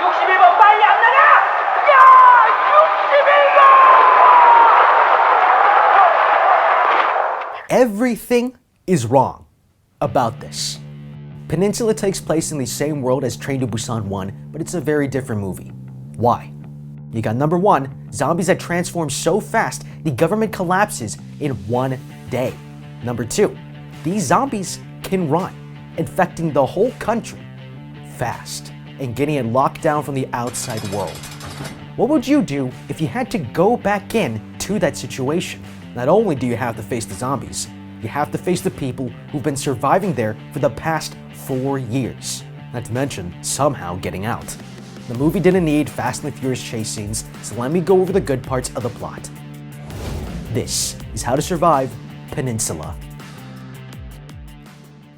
61번 빨리 안 나가! 야! 61번! Everything is wrong about this. Peninsula takes place in the same world as Train to Busan 1, but it's a very different movie. Why? You got number 1, zombies that transform so fast the government collapses in one day. Number 2, these zombies can run, infecting the whole country fast and getting it locked down from the outside world. What would you do if you had to go back in to that situation? Not only do you have to face the zombies, you have to face the people who've been surviving there for the past 4 years. Not to mention, somehow getting out. The movie didn't need Fast and the Furious chase scenes, so let me go over the good parts of the plot. This is How to Survive Peninsula.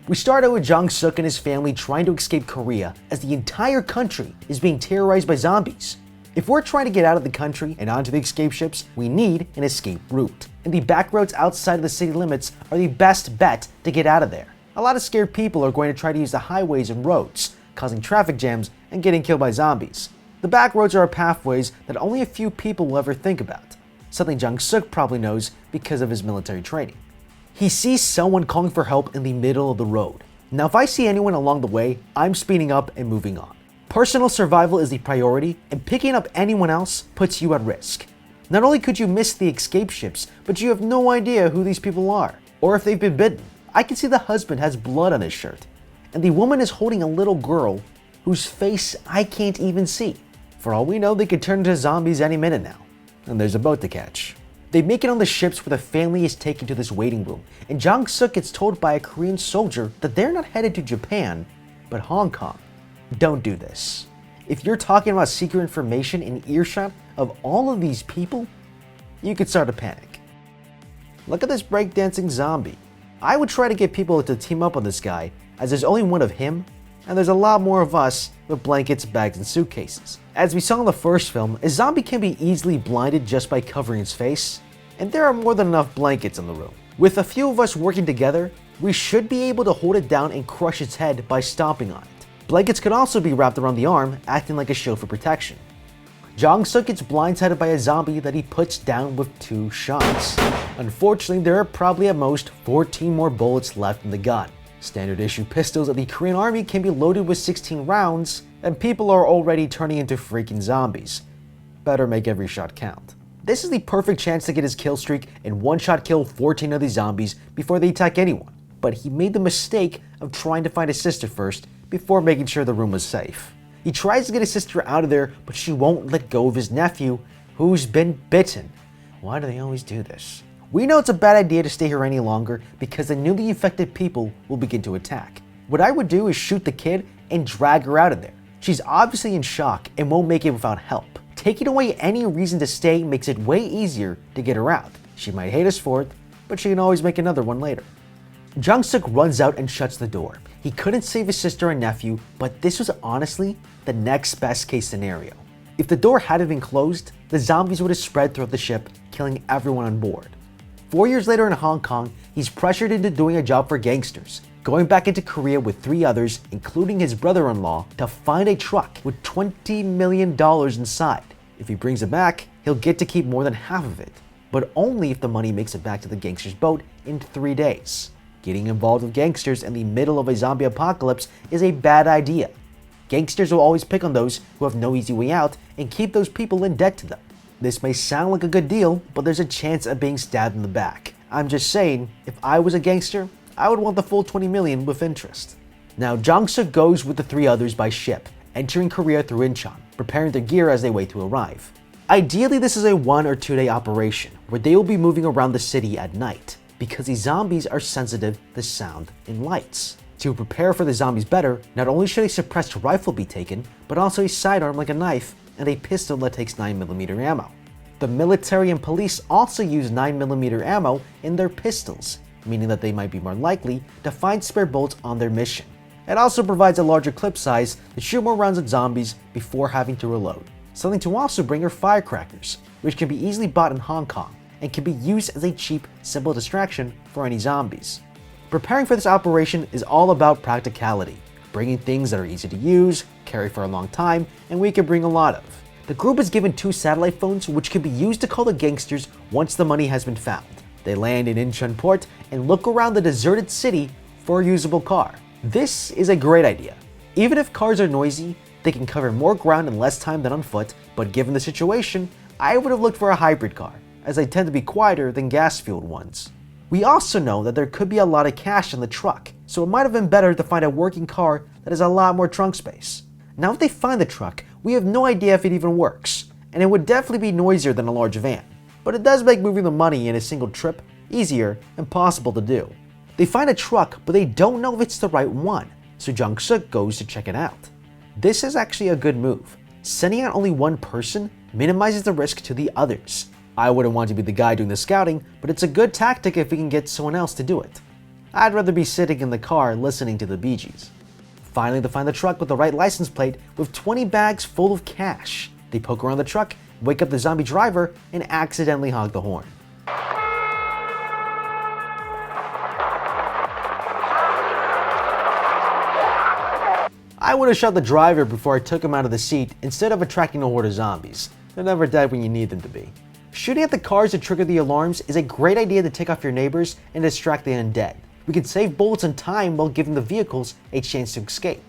We start out with Jong-suk and his family trying to escape Korea as the entire country is being terrorized by zombies. If we're trying to get out of the country and onto the escape ships, we need an escape route. And the back roads outside of the city limits are the best bet to get out of there. A lot of scared people are going to try to use the highways and roads, causing traffic jams and getting killed by zombies. The back roads are pathways that only a few people will ever think about, something Jong-suk probably knows because of his military training. He sees someone calling for help in the middle of the road. Now if I see anyone along the way, I'm speeding up and moving on. Personal survival is the priority, and picking up anyone else puts you at risk. Not only could you miss the escape ships, but you have no idea who these people are, or if they've been bitten. I can see the husband has blood on his shirt, and the woman is holding a little girl whose face I can't even see. For all we know, they could turn into zombies any minute now. And there's a boat to catch. They make it on the ships where the family is taken to this waiting room, and Jong-suk gets told by a Korean soldier that they're not headed to Japan, but Hong Kong. Don't do this. If you're talking about secret information in earshot of all of these people, you could start to panic. Look at this breakdancing zombie. I would try to get people to team up on this guy, as there's only one of him, and there's a lot more of us with blankets, bags, and suitcases. As we saw in the first film, a zombie can be easily blinded just by covering his face, and there are more than enough blankets in the room. With a few of us working together, we should be able to hold it down and crush its head by stomping on it. Blankets could also be wrapped around the arm, acting like a shield for protection. Jong-suk gets blindsided by a zombie that he puts down with 2 shots. Unfortunately, there are probably at most 14 more bullets left in the gun. Standard issue pistols of the Korean army can be loaded with 16 rounds, and people are already turning into freaking zombies. Better make every shot count. This is the perfect chance to get his kill streak and one-shot kill 14 of the zombies before they attack anyone. But he made the mistake of trying to find his sister first before making sure the room was safe. He tries to get his sister out of there, but she won't let go of his nephew, who's been bitten. Why do they always do this? We know it's a bad idea to stay here any longer because the newly infected people will begin to attack. What I would do is shoot the kid and drag her out of there. She's obviously in shock and won't make it without help. Taking away any reason to stay makes it way easier to get her out. She might hate us for it, but she can always make another one later. Jong-suk runs out and shuts the door. He couldn't save his sister and nephew, but this was honestly the next best case scenario. If the door hadn't been closed, the zombies would have spread throughout the ship, killing everyone on board. 4 years later in Hong Kong, he's pressured into doing a job for gangsters, going back into Korea with 3 others, including his brother-in-law, to find a truck with $20 million inside. If he brings it back, he'll get to keep more than half of it, but only if the money makes it back to the gangster's boat in 3 days. Getting involved with gangsters in the middle of a zombie apocalypse is a bad idea. Gangsters will always pick on those who have no easy way out and keep those people in debt to them. This may sound like a good deal, but there's a chance of being stabbed in the back. I'm just saying, if I was a gangster, I would want the full 20 million with interest. Now, Jong-suk goes with the 3 others by ship, entering Korea through Incheon, preparing their gear as they wait to arrive. Ideally, this is a 1 or 2 day operation, where they will be moving around the city at night, because the zombies are sensitive to sound and lights. To prepare for the zombies better, not only should a suppressed rifle be taken, but also a sidearm like a knife and a pistol that takes 9mm ammo. The military and police also use 9mm ammo in their pistols, meaning that they might be more likely to find spare bullets on their mission. It also provides a larger clip size to shoot more rounds at zombies before having to reload. Something to also bring are firecrackers, which can be easily bought in Hong Kong and can be used as a cheap, simple distraction for any zombies. Preparing for this operation is all about practicality. bringing things that are easy to use, carry for a long time, and we can bring a lot of. The group is given 2 satellite phones which can be used to call the gangsters once the money has been found. They land in Incheon port and look around the deserted city for a usable car. This is a great idea. Even if cars are noisy, they can cover more ground in less time than on foot, but given the situation, I would have looked for a hybrid car, as they tend to be quieter than gas-fueled ones. We also know that there could be a lot of cash in the truck, so it might have been better to find a working car that has a lot more trunk space. Now if they find the truck, we have no idea if it even works, and it would definitely be noisier than a large van, but it does make moving the money in a single trip easier and possible to do. They find a truck, but they don't know if it's the right one, so Jung-suk goes to check it out. This is actually a good move. Sending out only one person minimizes the risk to the others. I wouldn't want to be the guy doing the scouting, but it's a good tactic if we can get someone else to do it. I'd rather be sitting in the car listening to the Bee Gees. Finally, they find the truck with the right license plate with 20 bags full of cash. They poke around the truck, wake up the zombie driver, and accidentally honk the horn. I would have shot the driver before I took him out of the seat instead of attracting a horde of zombies. They're never dead when you need them to be. Shooting at the cars to trigger the alarms is a great idea to take off your neighbors and distract the undead. We can save bullets and time while giving the vehicles a chance to escape.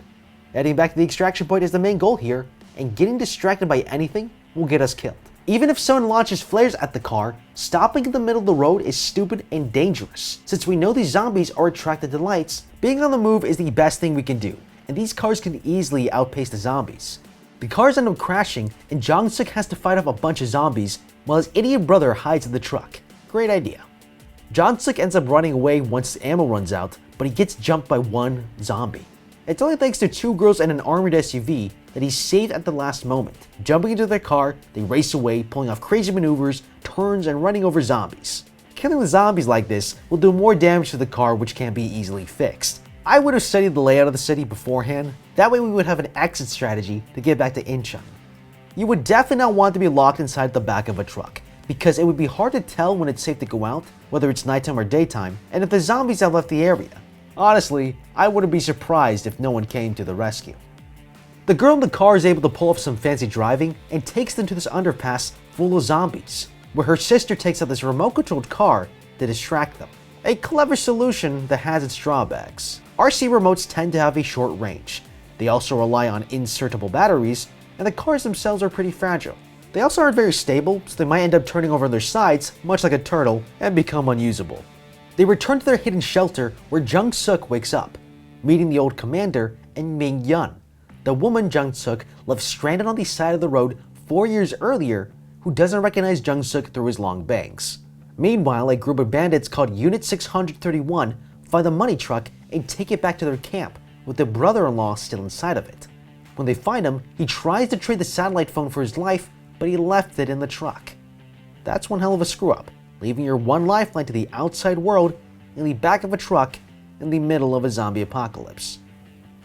Heading back to the extraction point is the main goal here, and getting distracted by anything will get us killed. Even if someone launches flares at the car, stopping in the middle of the road is stupid and dangerous. Since we know these zombies are attracted to lights, being on the move is the best thing we can do, and these cars can easily outpace the zombies. The cars end up crashing, and Jung-suk has to fight off a bunch of zombies while his idiot brother hides in the truck. Great idea. Jung-suk ends up running away once the ammo runs out, but he gets jumped by one zombie. It's only thanks to 2 girls and an armored SUV that he's saved at the last moment. Jumping into their car, they race away, pulling off crazy maneuvers, turns, and running over zombies. Killing the zombies like this will do more damage to the car, which can be easily fixed. I would have studied the layout of the city beforehand, that way we would have an exit strategy to get back to Incheon. You would definitely not want to be locked inside the back of a truck, because it would be hard to tell when it's safe to go out, whether it's nighttime or daytime, and if the zombies have left the area. Honestly, I wouldn't be surprised if no one came to the rescue. The girl in the car is able to pull off some fancy driving and takes them to this underpass full of zombies, where her sister takes out this remote-controlled car to distract them. A clever solution that has its drawbacks. RC remotes tend to have a short range. They also rely on insertable batteries, and the cars themselves are pretty fragile. They also aren't very stable, so they might end up turning over on their sides, much like a turtle, and become unusable. They return to their hidden shelter where Jung-suk wakes up, meeting the old commander and Ming-yeon, the woman Jung-suk left stranded on the side of the road 4 years earlier, who doesn't recognize Jung-suk through his long bangs. Meanwhile, a group of bandits called Unit 631 find the money truck and take it back to their camp, with their brother-in-law still inside of it. When they find him, he tries to trade the satellite phone for his life, but he left it in the truck. That's one hell of a screw-up, leaving your one lifeline to the outside world in the back of a truck in the middle of a zombie apocalypse.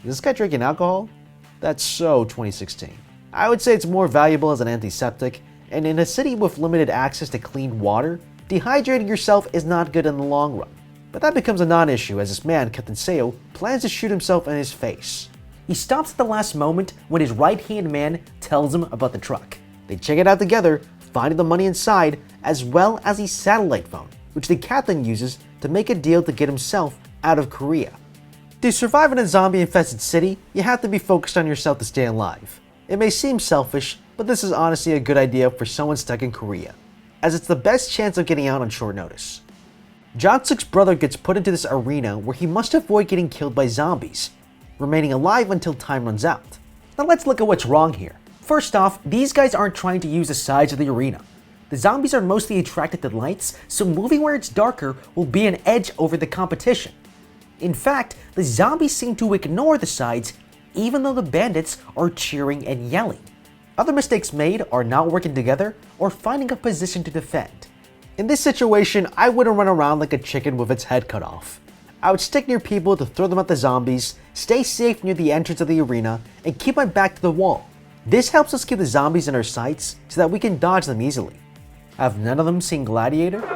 Is this guy drinking alcohol? That's so 2016. I would say it's more valuable as an antiseptic, and in a city with limited access to clean water, dehydrating yourself is not good in the long run. But that becomes a non-issue as this man, Captain Seo, plans to shoot himself in his face. He stops at the last moment when his right-hand man tells him about the truck. They check it out together, finding the money inside, as well as a satellite phone, which the captain uses to make a deal to get himself out of Korea. To survive in a zombie-infested city, you have to be focused on yourself to stay alive. It may seem selfish, but this is honestly a good idea for someone stuck in Korea, as it's the best chance of getting out on short notice. Jung-suk's brother gets put into this arena where he must avoid getting killed by zombies, remaining alive until time runs out. Now let's look at what's wrong here. First off, these guys aren't trying to use the sides of the arena. The zombies are mostly attracted to lights, so moving where it's darker will be an edge over the competition. In fact, the zombies seem to ignore the sides even though the bandits are cheering and yelling. Other mistakes made are not working together or finding a position to defend. In this situation, I wouldn't run around like a chicken with its head cut off. I would stick near people to throw them at the zombies, stay safe near the entrance of the arena, and keep my back to the wall. This helps us keep the zombies in our sights so that we can dodge them easily. Have none of them seen Gladiator? Are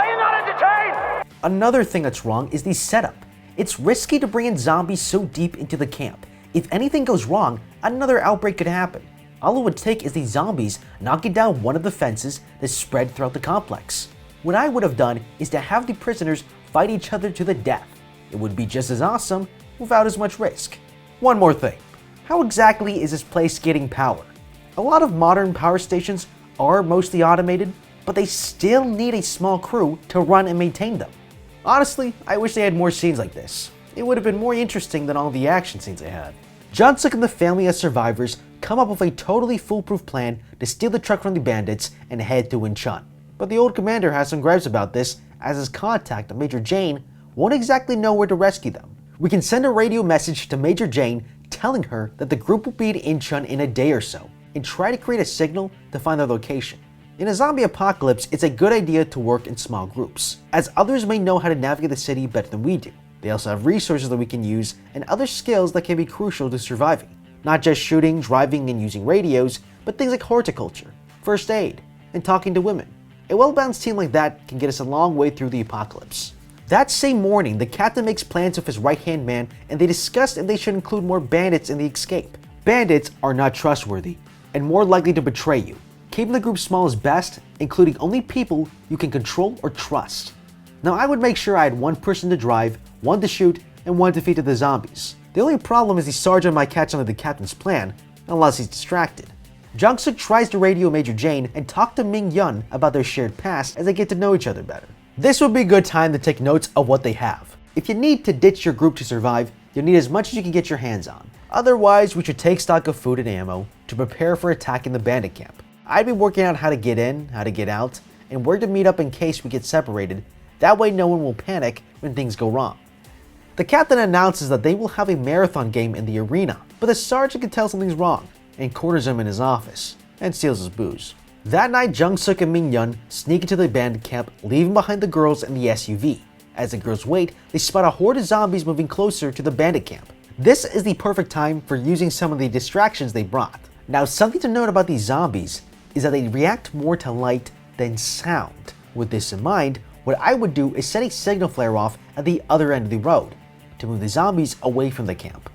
you not entertained? Another thing that's wrong is the setup. It's risky to bring in zombies so deep into the camp. If anything goes wrong, another outbreak could happen. All it would take is the zombies knocking down one of the fences that spread throughout the complex. What I would have done is to have the prisoners fight each other to the death. It would be just as awesome without as much risk. One more thing. How exactly is this place getting power? A lot of modern power stations are mostly automated, but they still need a small crew to run and maintain them. Honestly, I wish they had more scenes like this. It would have been more interesting than all the action scenes they had. Jung-suk and the family as survivors come up with a totally foolproof plan to steal the truck from the bandits and head to Incheon. But the old commander has some gripes about this, as his contact, Major Jane, won't exactly know where to rescue them. We can send a radio message to Major Jane telling her that the group will be in Incheon in a day or so, and try to create a signal to find their location. In a zombie apocalypse, it's a good idea to work in small groups, as others may know how to navigate the city better than we do. They also have resources that we can use and other skills that can be crucial to surviving. Not just shooting, driving, and using radios, but things like horticulture, first aid, and talking to women. A well-balanced team like that can get us a long way through the apocalypse. That same morning, the captain makes plans with his right-hand man, and they discuss if they should include more bandits in the escape. Bandits are not trustworthy, and more likely to betray you. Keeping the group small is best, including only people you can control or trust. Now, I would make sure I had one person to drive, one to shoot, and one to feed to the zombies. The only problem is the sergeant might catch on to the captain's plan, unless he's distracted. Jung-suk tries to radio Major Jane and talk to Ming-yeon about their shared past as they get to know each other better. This would be a good time to take notes of what they have. If you need to ditch your group to survive, you'll need as much as you can get your hands on. Otherwise, we should take stock of food and ammo to prepare for attacking the bandit camp. I'd be working out how to get in, how to get out, and where to meet up in case we get separated. That way no one will panic when things go wrong. The captain announces that they will have a marathon game in the arena, but the sergeant can tell something's wrong and corners him in his office and steals his booze. That night, Jung-suk and Ming-yeon sneak into the bandit camp, leaving behind the girls and the SUV. As the girls wait, they spot a horde of zombies moving closer to the bandit camp. This is the perfect time for using some of the distractions they brought. Now, something to note about these zombies is that they react more to light than sound. With this in mind, what I would do is set a signal flare off at the other end of the road to move the zombies away from the camp.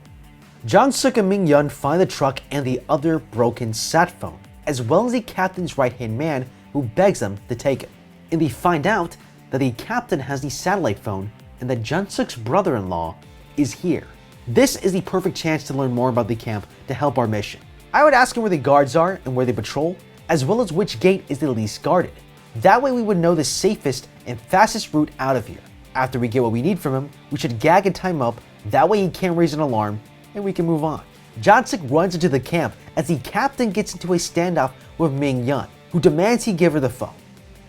Jung-suk and Ming-yeon find the truck and the other broken sat phone, as well as the captain's right-hand man who begs them to take it. And they find out that the captain has the satellite phone and that Jung-suk's brother-in-law is here. This is the perfect chance to learn more about the camp to help our mission. I would ask him where the guards are and where they patrol, as well as which gate is the least guarded. That way we would know the safest and fastest route out of here. After we get what we need from him, we should gag and tie him up, that way he can't raise an alarm, and we can move on. Jung-suk runs into the camp as the captain gets into a standoff with Ming-yeon, who demands he give her the phone.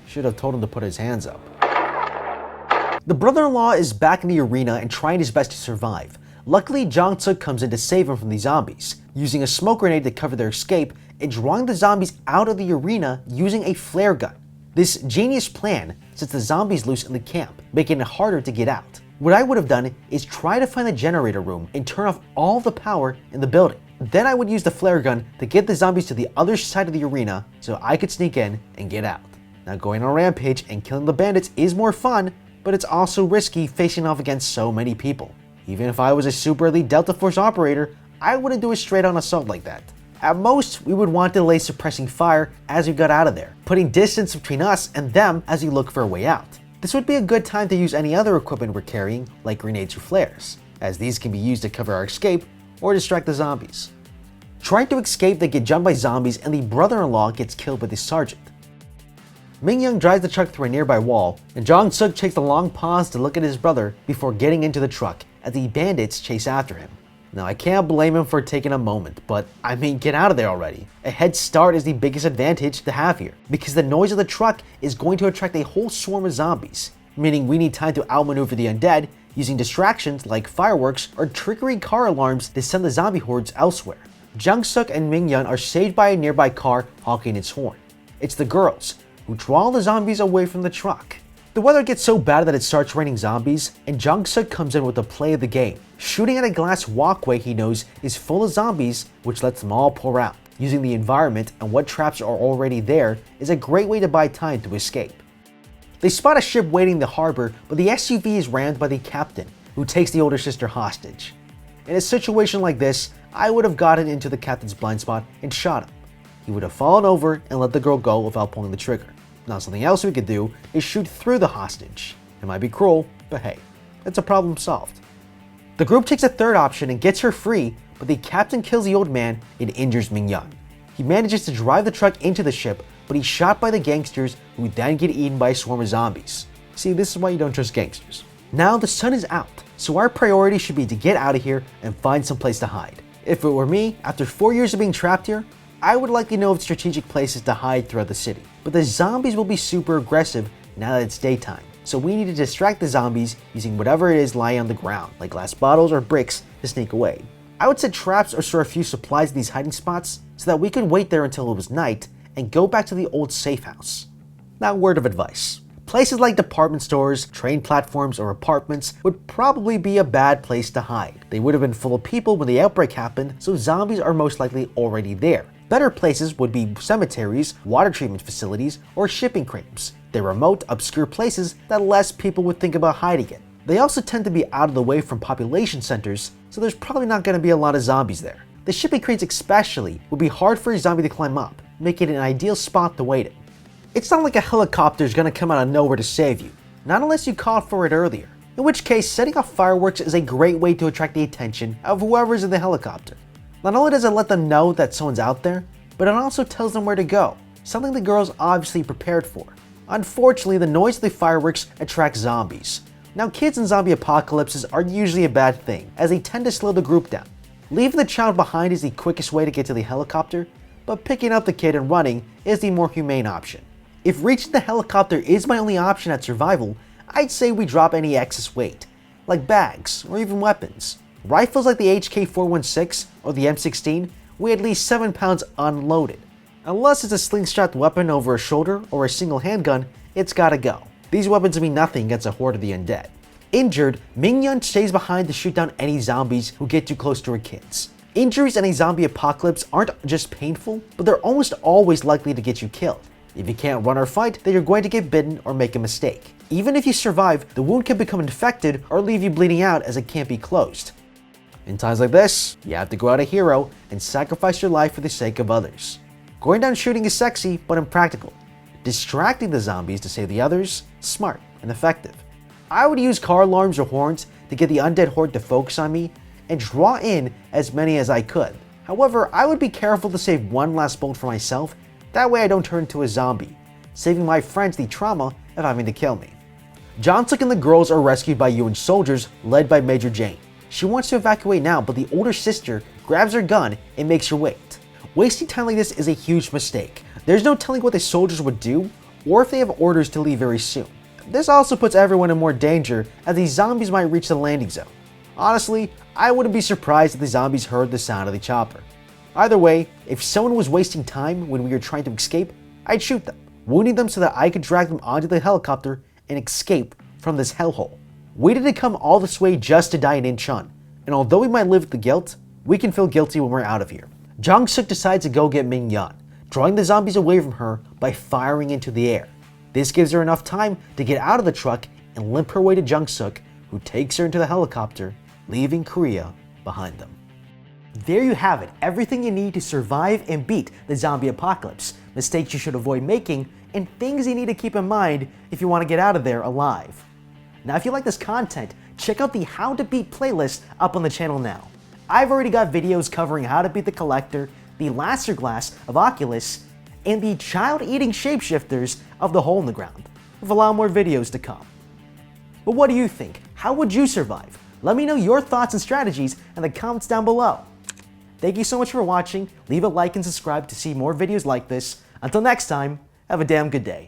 Should have told him to put his hands up. The brother-in-law is back in the arena and trying his best to survive. Luckily, Jung-suk comes in to save him from the zombies, using a smoke grenade to cover their escape and drawing the zombies out of the arena using a flare gun. This genius plan sets the zombies loose in the camp, making it harder to get out. What I would have done is try to find the generator room and turn off all the power in the building. Then I would use the flare gun to get the zombies to the other side of the arena so I could sneak in and get out. Now, going on a rampage and killing the bandits is more fun, but it's also risky facing off against so many people. Even if I was a super elite Delta Force operator, I wouldn't do a straight-on assault like that. At most, we would want to lay suppressing fire as we got out of there, putting distance between us and them as we look for a way out. This would be a good time to use any other equipment we're carrying, like grenades or flares, as these can be used to cover our escape or distract the zombies. Trying to escape, they get jumped by zombies and the brother-in-law gets killed by the sergeant. Ming-yeon drives the truck through a nearby wall, and Jung-suk takes a long pause to look at his brother before getting into the truck as the bandits chase after him. Now, I can't blame him for taking a moment, but I mean, get out of there already. A head start is the biggest advantage to have here, because the noise of the truck is going to attract a whole swarm of zombies, meaning we need time to outmaneuver the undead using distractions like fireworks or trickery car alarms to send the zombie hordes elsewhere. Jung-suk and Ming-yeon are saved by a nearby car honking its horn. It's the girls, who draw the zombies away from the truck. The weather gets so bad that it starts raining zombies, and Jung-suk comes in with the play of the game, shooting at a glass walkway he knows is full of zombies, which lets them all pour out. Using the environment and what traps are already there is a great way to buy time to escape. They spot a ship waiting in the harbor, but the SUV is rammed by the captain, who takes the older sister hostage. In a situation like this, I would have gotten into the captain's blind spot and shot him. He would have fallen over and let the girl go without pulling the trigger. Now something else we could do is shoot through the hostage. It might be cruel, but hey, it's a problem solved. The group takes a third option and gets her free, but the captain kills the old man and injures Ming-Yun. He manages to drive the truck into the ship, but he's shot by the gangsters who then get eaten by a swarm of zombies. See, this is why you don't trust gangsters. Now the sun is out, so our priority should be to get out of here and find some place to hide. If it were me, after 4 years of being trapped here, I would likely know of strategic places to hide throughout the city. But the zombies will be super aggressive now that it's daytime, so we need to distract the zombies using whatever it is lying on the ground, like glass bottles or bricks, to sneak away. I would set traps or store a few supplies in these hiding spots so that we could wait there until it was night and go back to the old safe house. Now, word of advice. Places like department stores, train platforms, or apartments would probably be a bad place to hide. They would have been full of people when the outbreak happened, so zombies are most likely already there. Better places would be cemeteries, water treatment facilities, or shipping crates. They're remote, obscure places that less people would think about hiding in. They also tend to be out of the way from population centers, so there's probably not going to be a lot of zombies there. The shipping crates especially would be hard for a zombie to climb up, making it an ideal spot to wait in. It's not like a helicopter is going to come out of nowhere to save you, not unless you called for it earlier, in which case setting off fireworks is a great way to attract the attention of whoever's in the helicopter. Not only does it let them know that someone's out there, but it also tells them where to go, something the girl's obviously prepared for. Unfortunately, the noise of the fireworks attracts zombies. Now, kids in zombie apocalypses are usually a bad thing, as they tend to slow the group down. Leaving the child behind is the quickest way to get to the helicopter, but picking up the kid and running is the more humane option. If reaching the helicopter is my only option at survival, I'd say we drop any excess weight, like bags or even weapons. Rifles like the HK416 or the M16 weigh at least 7 pounds unloaded. Unless it's a slingshot weapon over a shoulder or a single handgun, it's gotta go. These weapons mean nothing against a horde of the undead. Injured, Ming-Yun stays behind to shoot down any zombies who get too close to her kids. Injuries in a zombie apocalypse aren't just painful, but they're almost always likely to get you killed. If you can't run or fight, then you're going to get bitten or make a mistake. Even if you survive, the wound can become infected or leave you bleeding out as it can't be closed. In times like this, you have to go out a hero and sacrifice your life for the sake of others. Going down shooting is sexy, but impractical. Distracting the zombies to save the others, smart and effective. I would use car alarms or horns to get the undead horde to focus on me and draw in as many as I could. However, I would be careful to save one last bolt for myself, that way I don't turn into a zombie, saving my friends the trauma of having to kill me. John-suk and the girls are rescued by UN soldiers led by Major Jane. She wants to evacuate now, but the older sister grabs her gun and makes her wait. Wasting time like this is a huge mistake. There's no telling what the soldiers would do, or if they have orders to leave very soon. This also puts everyone in more danger, as the zombies might reach the landing zone. Honestly, I wouldn't be surprised if the zombies heard the sound of the chopper. Either way, if someone was wasting time when we were trying to escape, I'd shoot them, wounding them so that I could drag them onto the helicopter and escape from this hellhole. We didn't come all this way just to die in Incheon, and although we might live with the guilt, we can feel guilty when we're out of here. Jong-suk decides to go get Ming-Yun, drawing the zombies away from her by firing into the air. This gives her enough time to get out of the truck and limp her way to Jung-suk, who takes her into the helicopter, leaving Korea behind them. There you have it, everything you need to survive and beat the zombie apocalypse, mistakes you should avoid making, and things you need to keep in mind if you want to get out of there alive. Now, if you like this content, check out the How to Beat playlist up on the channel now. I've already got videos covering how to beat the Collector, the Laser Glass of Oculus, and the child-eating shapeshifters of the Hole in the Ground, with a lot more videos to come. But what do you think? How would you survive? Let me know your thoughts and strategies in the comments down below. Thank you so much for watching. Leave a like and subscribe to see more videos like this. Until next time, have a damn good day.